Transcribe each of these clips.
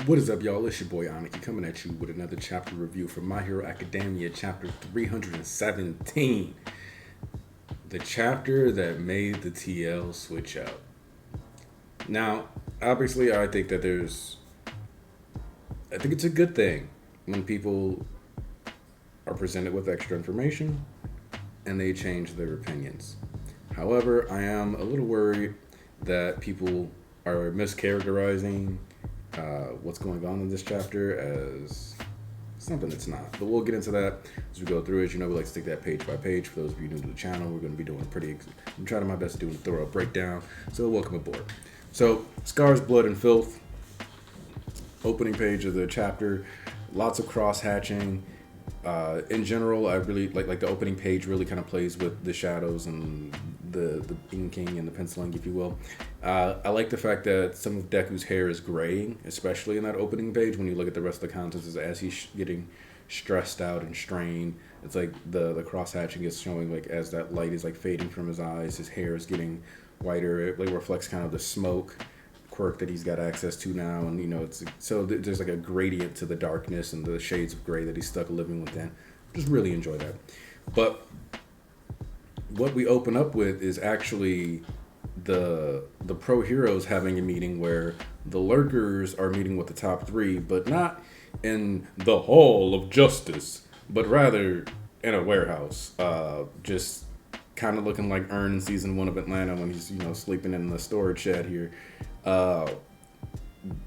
What is up, y'all? It's your boy Aniki coming at you with another chapter review from My Hero Academia, chapter 317. The chapter that made the TL switch up. Now, obviously, I think it's a good thing when people are presented with extra information and they change their opinions. However, I am a little worried that people are mischaracterizing what's going on in this chapter as something that's not. But we'll get into that as we go through it. You know, we like to take that page by page. For those of you new to the channel, we're going to be doing I'm trying my best to do a thorough breakdown. So welcome aboard. So, Scars, Blood, and Filth. Opening page of the chapter. Lots of cross-hatching. In general, I really like the opening page really kind of plays with the shadows and the inking and the penciling, if you will. I like the fact that some of Deku's hair is graying, especially in that opening page. When you look at the rest of the contents, as he's getting stressed out and strained, it's like the cross hatching is showing, like, as that light is like fading from his eyes, his hair is getting whiter. It like reflects kind of the smoke quirk that he's got access to now, and you know, there's like a gradient to the darkness and the shades of gray that he's stuck living within. Just really enjoy that. But what we open up with is actually the pro heroes having a meeting where the lurkers are meeting with the top three, but not in the Hall of Justice, but rather in a warehouse. Just kind of looking like Ern in season 1 of Atlanta when he's, sleeping in the storage shed here.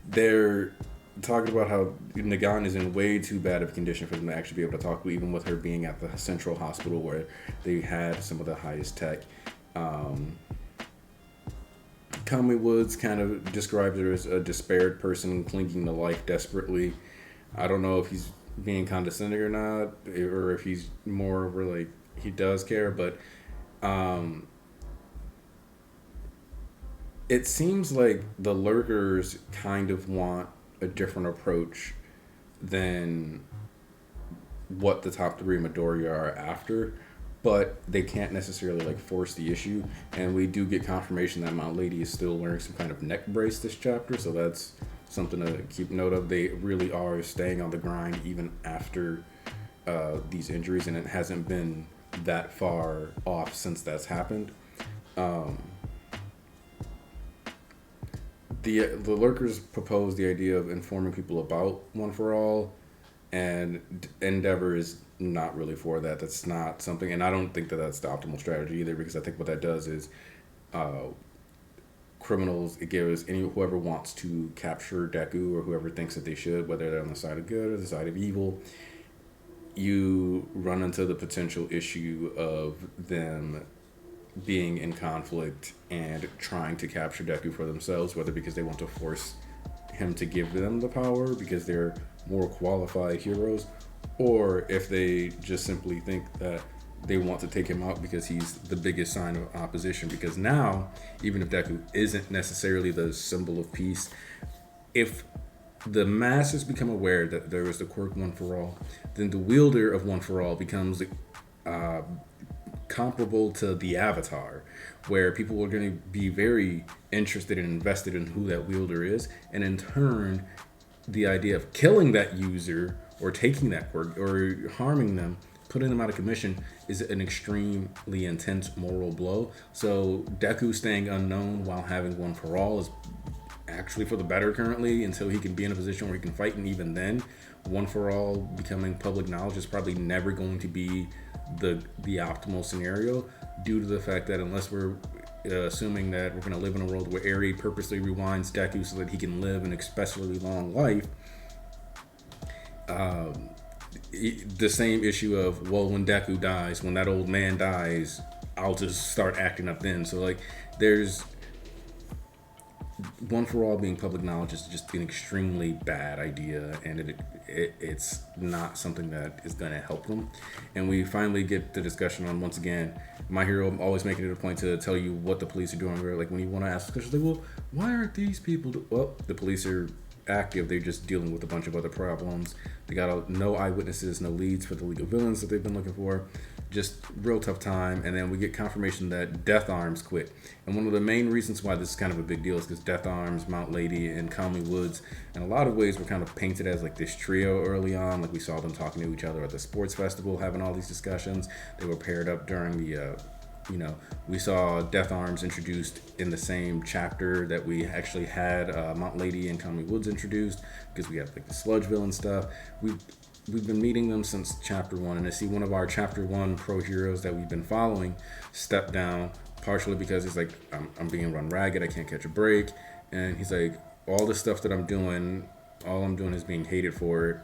They're talking about how Nagan is in way too bad of a condition for them to actually be able to talk to, even with her being at the central hospital where they had some of the highest tech. Kami Woods kind of describes her as a despaired person clinging to life desperately. I don't know if he's being condescending or not, or if he's more over like he does care, but it seems like the lurkers kind of want a different approach than what the top three Midoriya are after, but they can't necessarily like force the issue. And we do get confirmation that Mount Lady is still wearing some kind of neck brace this chapter, so that's something to keep note of. They really are staying on the grind even after these injuries, and it hasn't been that far off since that's happened. The lurkers propose the idea of informing people about One for All, and Endeavor is not really for that. That's not something, and I don't think that that's the optimal strategy either, because I think what that does is criminals, it gives whoever wants to capture Deku, or whoever thinks that they should, whether they're on the side of good or the side of evil, you run into the potential issue of them being in conflict and trying to capture Deku for themselves, whether because they want to force him to give them the power because they're more qualified heroes, or if they just simply think that they want to take him out because he's the biggest sign of opposition. Because now, even if Deku isn't necessarily the symbol of peace, if the masses become aware that there is the quirk One for All, then the wielder of One for All becomes comparable to the Avatar, where people are going to be very interested and invested in who that wielder is, and in turn, the idea of killing that user or taking that quirk or harming them, putting them out of commission, is an extremely intense moral blow. So Deku staying unknown while having One for All is actually for the better currently, until he can be in a position where he can fight. And even then, One for All becoming public knowledge is probably never going to be the optimal scenario, due to the fact that unless we're assuming that we're going to live in a world where Eri purposely rewinds Deku so that he can live an especially long life, the same issue of, well, when Deku dies, when that old man dies, I'll just start acting up then. So like, there's One for All being public knowledge is just an extremely bad idea, and it's not something that is going to help them. And we finally get the discussion on, once again, My Hero always making it a point to tell you what the police are doing. Like, when you want to ask questions, like, well, why aren't these people well, the police are active. They're just dealing with a bunch of other problems. They got no eyewitnesses, no leads for the legal villains that they've been looking for. just real tough time. And then we get confirmation that Death Arms quit. And one of the main reasons why this is kind of a big deal is because Death Arms, Mount Lady, and Calmly Woods, in a lot of ways, were kind of painted as like this trio early on. Like we saw them talking to each other at the sports festival, having all these discussions. They were paired up during the we saw Death Arms introduced in the same chapter that we actually had Mount Lady and Calmly Woods introduced, because we have like the Sludgeville and stuff. We've been meeting them since chapter 1, and to see one of our chapter 1 pro heroes that we've been following step down, partially because he's like, I'm being run ragged, I can't catch a break, and he's like, all the stuff that I'm doing, all I'm doing is being hated for it.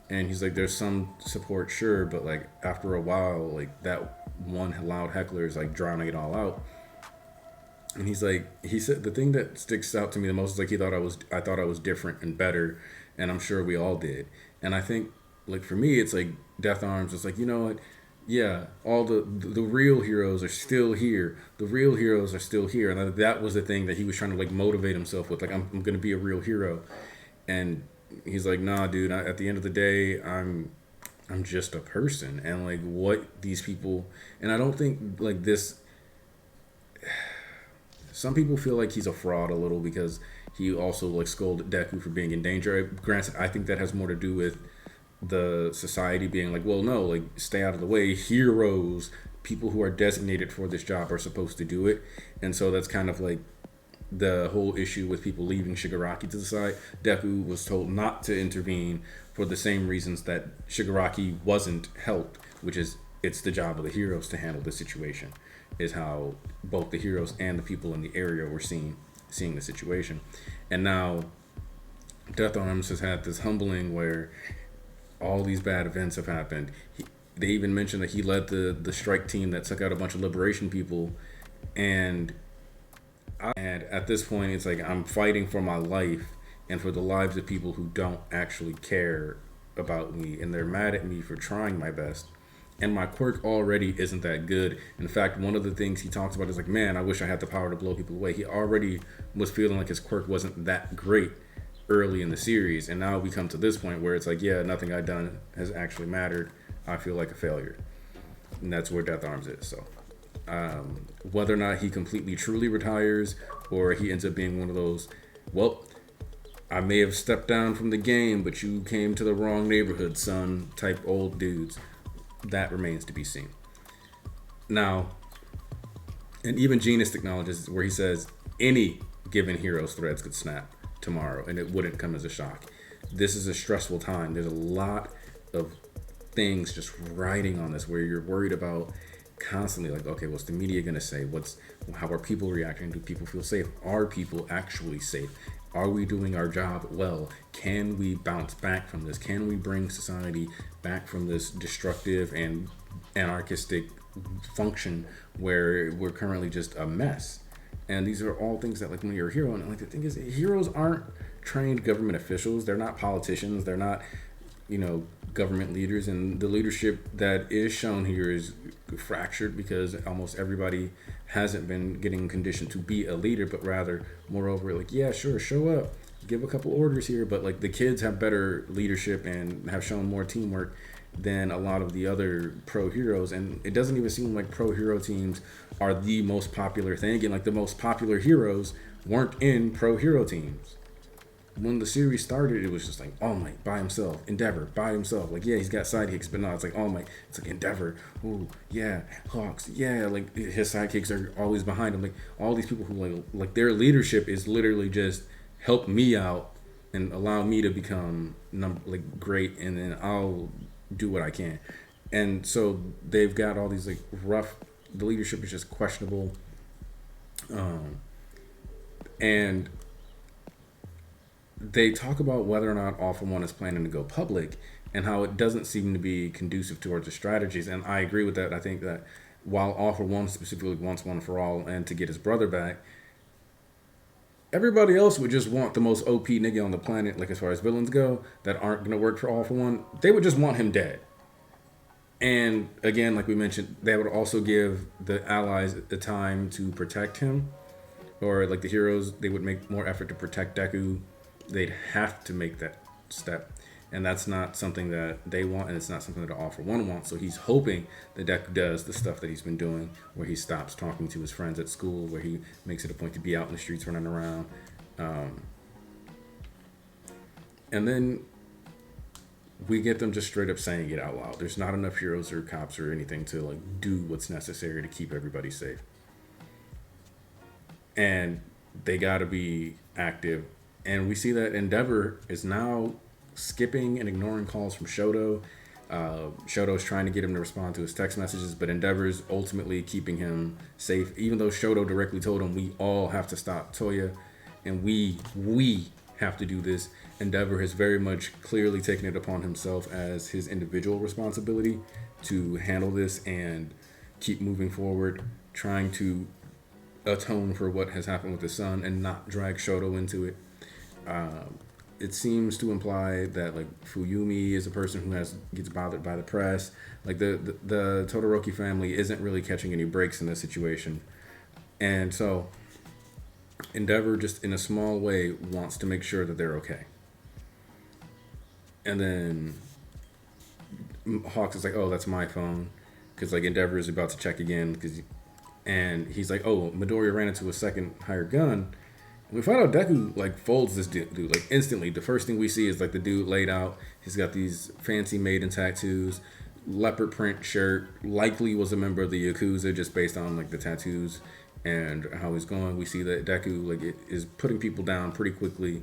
And he's like, there's some support, sure, but like after a while, like that one loud heckler is like drowning it all out. And he's like, he said the thing that sticks out to me the most is like I thought I was different and better, and I'm sure we all did. And I think like for me, it's like Death Arms. It's like, you know what? Yeah, all the real heroes are still here. The real heroes are still here, and that was the thing that he was trying to like motivate himself with. Like I'm gonna be a real hero, and he's like, nah, dude. At the end of the day, I'm just a person, and like what these people, and I don't think like this. Some people feel like he's a fraud a little because he also like scolded Deku for being in danger. Granted, I think that has more to do with the society being like, well, no, like stay out of the way. Heroes, people who are designated for this job are supposed to do it, and so that's kind of like the whole issue with people leaving Shigaraki to the side. Deku was told not to intervene for the same reasons that Shigaraki wasn't helped, which is it's the job of the heroes to handle the situation, is how both the heroes and the people in the area were seeing the situation. And now Death Arms has had this humbling where all these bad events have happened. They even mentioned that he led the strike team that took out a bunch of liberation people, and at this point, it's like I'm fighting for my life and for the lives of people who don't actually care about me, and they're mad at me for trying my best. And my quirk already isn't that good. In fact, one of the things he talks about is like, man, I wish I had the power to blow people away. He already was feeling like his quirk wasn't that great early in the series, and now we come to this point where it's like, yeah, nothing I've done has actually mattered. I feel like a failure, and that's where Death Arms is. So whether or not he completely truly retires or he ends up being one of those, well, I may have stepped down from the game, but you came to the wrong neighborhood, son, type old dudes, that remains to be seen. Now, and even Genus acknowledges where he says any given hero's threads could snap tomorrow and it wouldn't come as a shock. This is a stressful time. There's a lot of things just riding on this where you're worried about constantly, like, okay, what's the media gonna say? How are people reacting? Do people feel safe? Are people actually safe? Are we doing our job well? Can we bounce back from this? Can we bring society back from this destructive and anarchistic function where we're currently just a mess? And these are all things that, like, when you're a hero, and like the thing is, heroes aren't trained government officials. They're not politicians. They're not, government leaders. And the leadership that is shown here is fractured because almost everybody hasn't been getting conditioned to be a leader, but rather, moreover, like, yeah, sure, show up, give a couple orders here, but like the kids have better leadership and have shown more teamwork than a lot of the other pro heroes. And it doesn't even seem like pro hero teams are the most popular thing, and like the most popular heroes weren't in pro hero teams. When the series started, it was just like All Might by himself, Endeavor by himself. Like, yeah, he's got sidekicks, but no, it's like All Might. It's like Endeavor. Ooh, yeah, Hawks. Yeah, like his sidekicks are always behind him. Like all these people who like their leadership is literally just help me out and allow me to become great, and then I'll do what I can. And so they've got all these like rough. The leadership is just questionable, and they talk about whether or not All For One is planning to go public and how it doesn't seem to be conducive towards the strategies. And I agree with that. I think that while All For One specifically wants One For All and to get his brother back, everybody else would just want the most OP nigga on the planet, like as far as villains go, that aren't going to work for All For One. They would just want him dead. And again, like we mentioned, they would also give the allies the time to protect him. Or like the heroes, they would make more effort to protect Deku. They'd have to make that step. And that's not something that they want, and it's not something that All for One wants. So he's hoping that Deku does the stuff that he's been doing, where he stops talking to his friends at school, where he makes it a point to be out in the streets running around. Um, and then we get them just straight up saying it out loud. There's not enough heroes or cops or anything to like do what's necessary to keep everybody safe. And they got to be active. And we see that Endeavor is now skipping and ignoring calls from Shoto. Shoto's trying to get him to respond to his text messages, but Endeavor's ultimately keeping him safe, even though Shoto directly told him we all have to stop Toya, and we have to do this. Endeavor has very much clearly taken it upon himself as his individual responsibility to handle this and keep moving forward, trying to atone for what has happened with his son and not drag Shoto into it. It seems to imply that like Fuyumi is a person who gets bothered by the press. Like the Todoroki family isn't really catching any breaks in this situation, and so Endeavor just in a small way wants to make sure that they're okay. And then Hawks is like, "Oh, that's my phone," because like Endeavor is about to check again and he's like, "Oh, Midoriya ran into a second hired gun." We find out Deku like folds this dude like instantly. The first thing we see is like the dude laid out. He's got these fancy maiden tattoos, leopard print shirt. Likely was a member of the Yakuza just based on like the tattoos and how he's going. We see that Deku like is putting people down pretty quickly.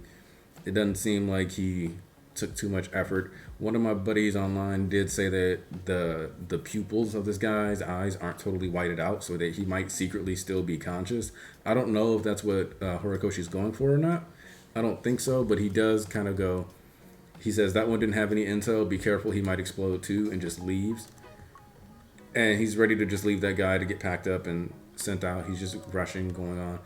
It doesn't seem like he took too much effort. One of my buddies online did say that the pupils of this guy's eyes aren't totally whited out, so that he might secretly still be conscious. I don't know if that's what Horikoshi's going for or not. I don't think so, but he does kind of go. He says that one didn't have any intel. Be careful, he might explode too, and just leaves. And he's ready to just leave that guy to get packed up and sent out. He's just rushing, going on.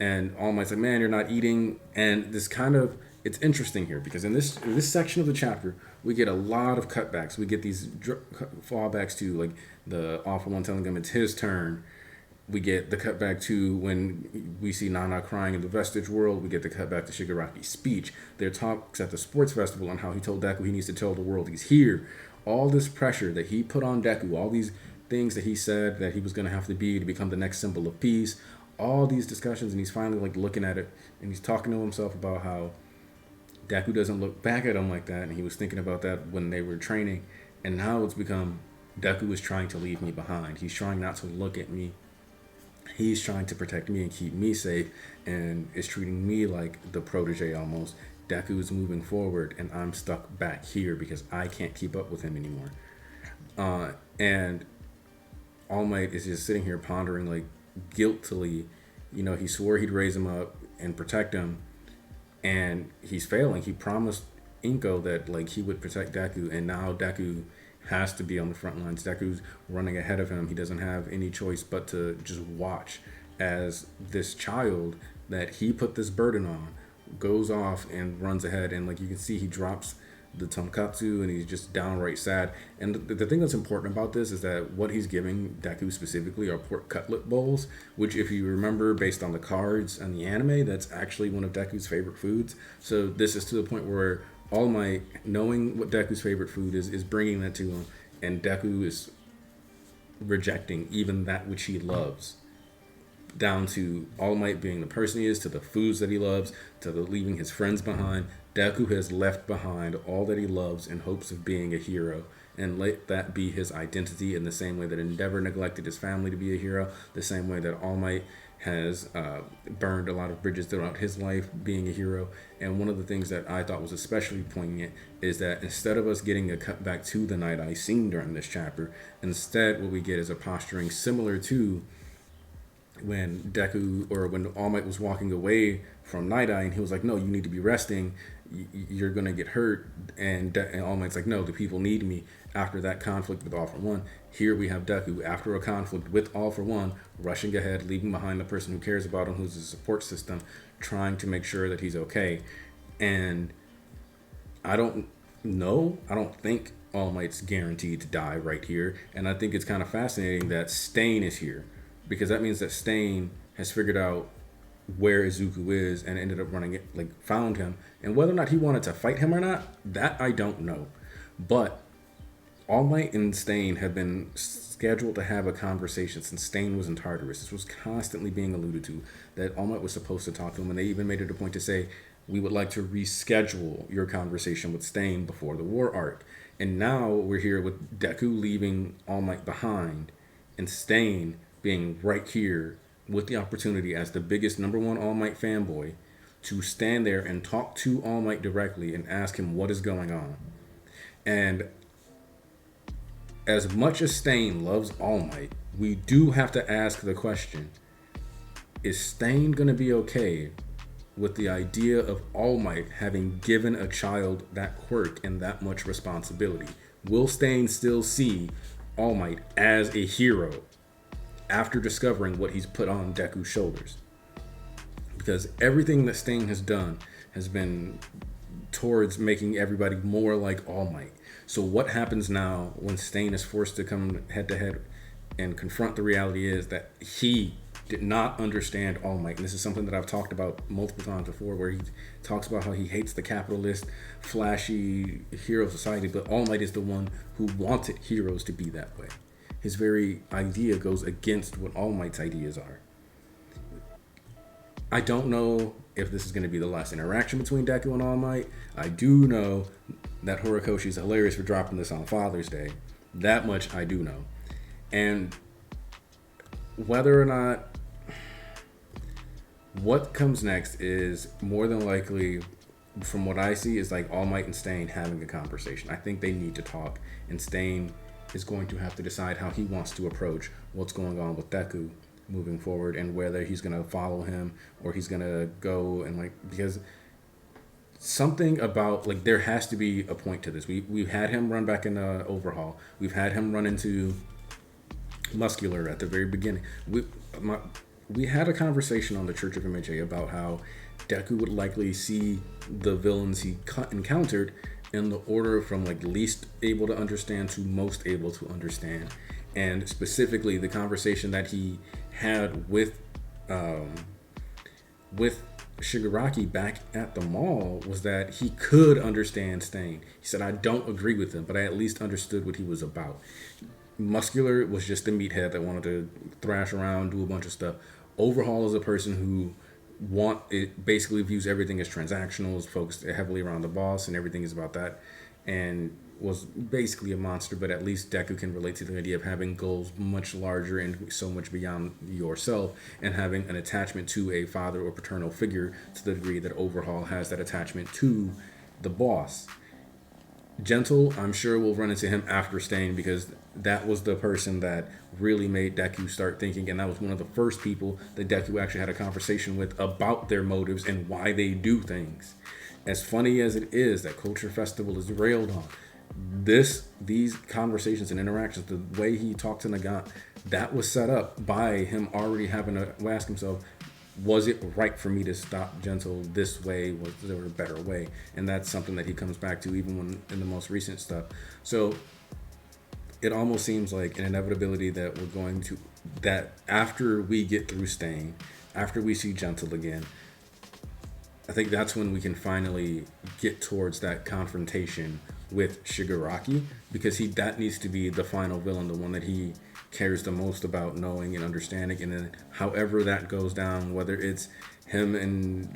And All Might's like, man, you're not eating. And this kind of, it's interesting here because in this section of the chapter, we get a lot of cutbacks. We get these fallbacks to like the All for One telling him it's his turn. We get the cutback to when we see Nana crying in the Vestige world. We get the cutback to Shigaraki's speech. Their talks at the sports festival on how he told Deku he needs to tell the world he's here. All this pressure that he put on Deku, all these things that he said that he was going to have to be to become the next symbol of peace. All these discussions, and he's finally like looking at it, and he's talking to himself about how Deku doesn't look back at him like that, and he was thinking about that when they were training, and now it's become Deku is trying to leave me behind. He's trying not to look at me. He's trying to protect me and keep me safe, and is treating me like the protege almost. Deku is moving forward, and I'm stuck back here because I can't keep up with him anymore. And All Might is just sitting here pondering, like, guiltily. You know, he swore he'd raise him up and protect him, and he's failing. He promised Inko that, like, he would protect Deku, and now Deku has to be on the front lines. Deku's running ahead of him. He doesn't have any choice but to just watch as this child that he put this burden on goes off and runs ahead. And like you can see, he drops the tonkatsu and he's just downright sad. And the thing that's important about this is that what he's giving Deku specifically are pork cutlet bowls, which if you remember based on the cards and the anime, that's actually one of Deku's favorite foods. So this is to the point where All Might, knowing what Deku's favorite food is bringing that to him, and Deku is rejecting even that which he loves, down to All Might being the person he is, to the foods that he loves, to the leaving his friends behind. Deku has left behind all that he loves in hopes of being a hero, and let that be his identity, in the same way that Endeavor neglected his family to be a hero, the same way that All Might has burned a lot of bridges throughout his life being a hero. And one of the things that I thought was especially poignant is that instead of us getting a cut back to the Night Eye scene during this chapter, instead what we get is a posturing similar to when Deku, or when All Might was walking away from Night Eye, and he was like, no, you need to be resting, you're gonna get hurt. And All Might's like, no, the people need me. After that conflict with All for One, here we have Deku, after a conflict with All for One, rushing ahead, leaving behind the person who cares about him, who's his support system, trying to make sure that he's okay. And I don't think All Might's guaranteed to die right here. And I think it's kind of fascinating that Stain is here, because that means that Stain has figured out where Izuku is and ended up running it, like found him. And whether or not he wanted to fight him or not, that I don't know. But All Might and Stain have been scheduled to have a conversation since Stain was in Tartarus. This was constantly being alluded to, that All Might was supposed to talk to him, and they even made it a point to say, we would like to reschedule your conversation with Stain before the war arc. And now we're here with Deku leaving All Might behind, and Stain being right here with the opportunity as the biggest number one All Might fanboy to stand there and talk to All Might directly and ask him what is going on. And as much as Stain loves All Might, we do have to ask the question, is Stain going to be okay with the idea of All Might having given a child that quirk and that much responsibility? Will Stain still see All Might as a hero after discovering what he's put on Deku's shoulders? Because everything that Stain has done has been towards making everybody more like All Might. So what happens now when Stain is forced to come head to head and confront the reality is that he did not understand All Might? And this is something that I've talked about multiple times before, where he talks about how he hates the capitalist, flashy hero society, but All Might is the one who wanted heroes to be that way. His very idea goes against what All Might's ideas are. I don't know if this is going to be the last interaction between Deku and All Might. I do know that Horikoshi is hilarious for dropping this on Father's Day. That much I do know. And whether or not what comes next is more than likely, from what I see, is like All Might and Stain having a conversation. I think they need to talk, and Stain is going to have to decide how he wants to approach what's going on with Deku moving forward, and whether he's going to follow him or he's going to go and like, because something about like, there has to be a point to this. We've had him run back in the overhaul. We've had him run into Muscular at the very beginning. We had a conversation on the Church of MHA about how Deku would likely see the villains he encountered in the order from like least able to understand to most able to understand. And specifically the conversation that he had with Shigaraki back at the mall was that he could understand Stain. He said, I don't agree with him, but I at least understood what he was about. Muscular was just a meathead that wanted to thrash around, do a bunch of stuff. Overhaul is a person who basically views everything as transactional, is focused heavily around the boss, and everything is about that, and was basically a monster. But at least Deku can relate to the idea of having goals much larger and so much beyond yourself, and having an attachment to a father or paternal figure to the degree that Overhaul has that attachment to the boss. Gentle, I'm sure we'll run into him after Stain, because that was the person that really made Deku start thinking, and that was one of the first people that Deku actually had a conversation with about their motives and why they do things. As funny as it is that Culture Festival is railed on, these conversations and interactions, the way he talked to Nagant, that was set up by him already having to ask himself, was it right for me to stop Gentle this way? Was there a better way? And that's something that he comes back to even when in the most recent stuff. So it almost seems like an inevitability that we're going to, that after we get through Stain, after we see Gentle again, I think that's when we can finally get towards that confrontation with Shigaraki, because that needs to be the final villain, the one that he cares the most about knowing and understanding. And then however that goes down, whether it's him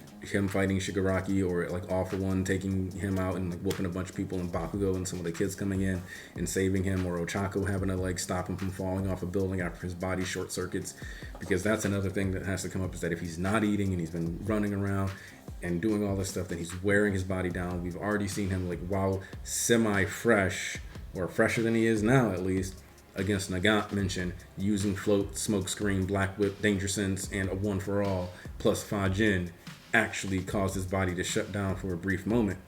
fighting Shigaraki, or like All For One taking him out and like whooping a bunch of people, and Bakugo and some of the kids coming in and saving him, or Ochako having to like stop him from falling off a building after his body short circuits. Because that's another thing that has to come up, is that if he's not eating and he's been running around and doing all this stuff, then he's wearing his body down. We've already seen him, like, while semi-fresh, or fresher than he is now at least, against Nagant mentioned, using Float, Smoke Screen, Black Whip, Danger Sense, and a One For All, plus Fajin, actually caused his body to shut down for a brief moment.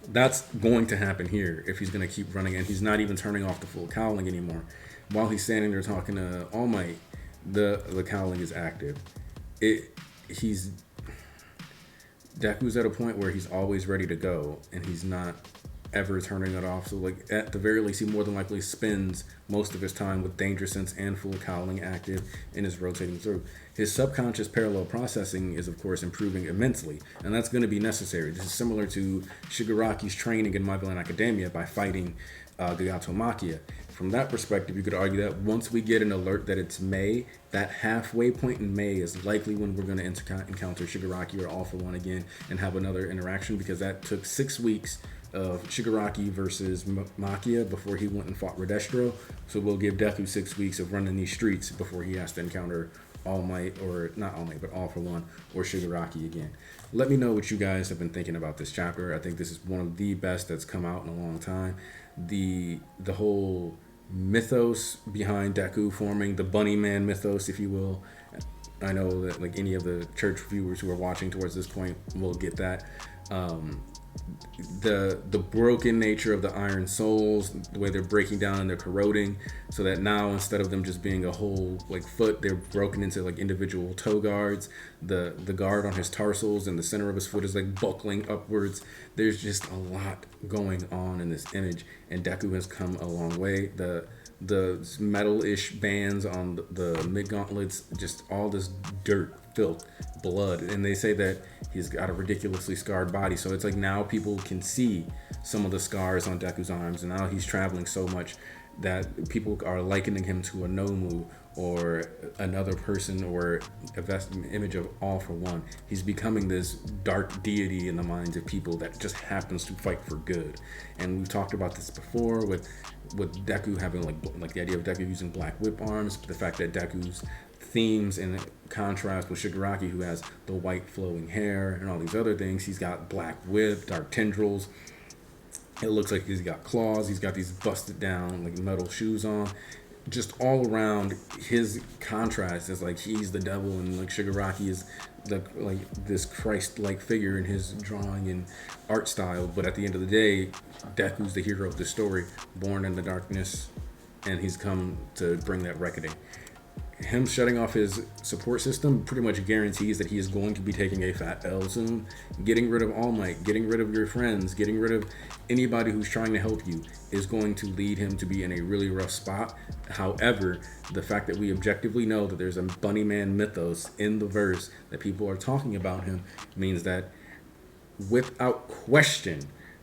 That's going to happen here if he's going to keep running, and he's not even turning off the full cowling anymore. While he's standing there talking to All Might, the cowling is active. Deku's at a point where he's always ready to go, and he's not ever turning it off. So like at the very least, he more than likely spends most of his time with danger sense and full cowling active and is rotating through. His subconscious parallel processing is of course improving immensely, and that's going to be necessary. This is similar to Shigaraki's training in My Villain Academia by fighting Gyato Makia. From that perspective, you could argue that once we get an alert that it's May, that halfway point in May is likely when we're going to encounter Shigaraki or All for One again and have another interaction, because that took 6 weeks of Shigaraki versus Makia before he went and fought Redestro. So we'll give Deku 6 weeks of running these streets before he has to encounter All Might, or not All Might, but All for One or Shigaraki again. Let me know what you guys have been thinking about this chapter. I think this is one of the best that's come out in a long time. The whole mythos behind Deku forming, the Bunnyman mythos, if you will. I know that like any of the church viewers who are watching towards this point will get that. The broken nature of the Iron Souls, the way they're breaking down and they're corroding, so that now instead of them just being a whole like foot, they're broken into like individual toe guards. The guard on his tarsals and the center of his foot is like buckling upwards. There's just a lot going on in this image, and Deku has come a long way. The metal-ish bands on the mid-gauntlets, just all this dirt, filth, blood, and they say that he's got a ridiculously scarred body, so it's like now people can see some of the scars on Deku's arms, and now he's traveling so much that people are likening him to a Nomu or another person or an image of All for One. He's becoming this dark deity in the minds of people that just happens to fight for good. And we've talked about this before with Deku having like the idea of Deku using black whip arms, but the fact that Deku's themes in contrast with Shigaraki, who has the white flowing hair and all these other things. He's got black whip, dark tendrils. It looks like he's got claws. He's got these busted down like metal shoes on. Just all around, his contrast is like he's the devil, and like Shigaraki is this Christ-like figure in his drawing and art style. But at the end of the day, Deku's the hero of the story, born in the darkness, and he's come to bring that reckoning. Him shutting off his support system pretty much guarantees that he is going to be taking a fat L soon. Getting rid of All Might, getting rid of your friends, getting rid of anybody who's trying to help you is going to lead him to be in a really rough spot. However, the fact that we objectively know that there's a Bunnyman mythos in the verse that people are talking about him means that without question,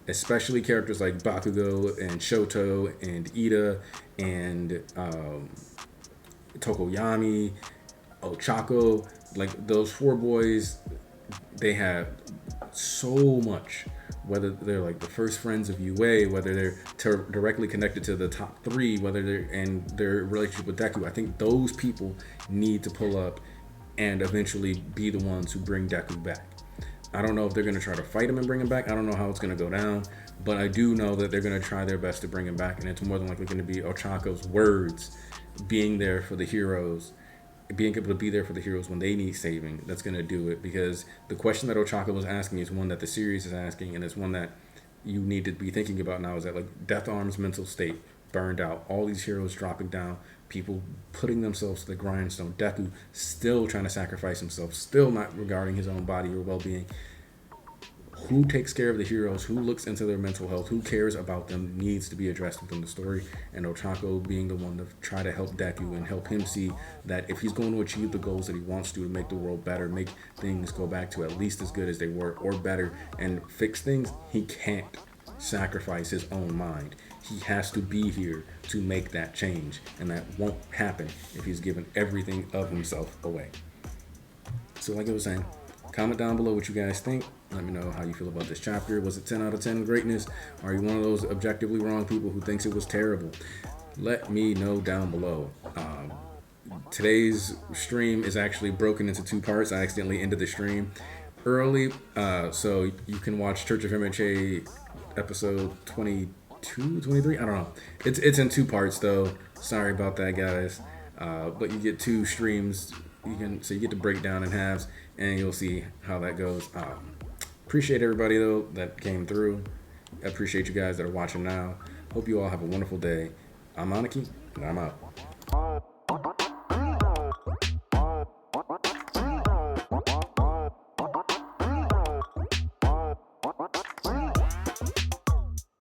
especially characters like Bakugo and Shoto and Ida and Tokoyami, Ochako, like those four boys, they have so much, whether they're like the first friends of UA, whether they're directly connected to the top three, whether they're in their relationship with Deku. I think those people need to pull up and eventually be the ones who bring Deku back. I don't know if they're going to try to fight him and bring him back. I don't know how it's going to go down, but I do know that they're going to try their best to bring him back, and it's more than likely going to be Ochako's words being there for the heroes, being able to be there for the heroes when they need saving. That's going to do it, because the question that Ochako was asking is one that the series is asking, and it's one that you need to be thinking about now, is that like Death Arm's mental state burned out, all these heroes dropping down, people putting themselves to the grindstone, Deku still trying to sacrifice himself, still not regarding his own body or well-being. Who takes care of the heroes? Who looks into their mental health? Who cares about them needs to be addressed within the story. And Ochako being the one to try to help Deku and help him see that if he's going to achieve the goals that he wants to make the world better, make things go back to at least as good as they were or better, and fix things, he can't sacrifice his own mind. He has to be here to make that change, and that won't happen if he's given everything of himself away. So like I was saying, comment down below what you guys think. Let me know how you feel about this chapter. Was it 10 out of 10 greatness? Are you one of those objectively wrong people who thinks it was terrible? Let me know down below. Today's stream is actually broken into 2 parts. I accidentally ended the stream early, so you can watch Church of MHA episode 22, 23? I don't know. It's in 2 parts though. Sorry about that, guys. But you get 2 streams. You get to break down in halves, and you'll see how that goes. Appreciate everybody though that came through. I appreciate you guys that are watching now. Hope you all have a wonderful day. I'm Aniki, and I'm out.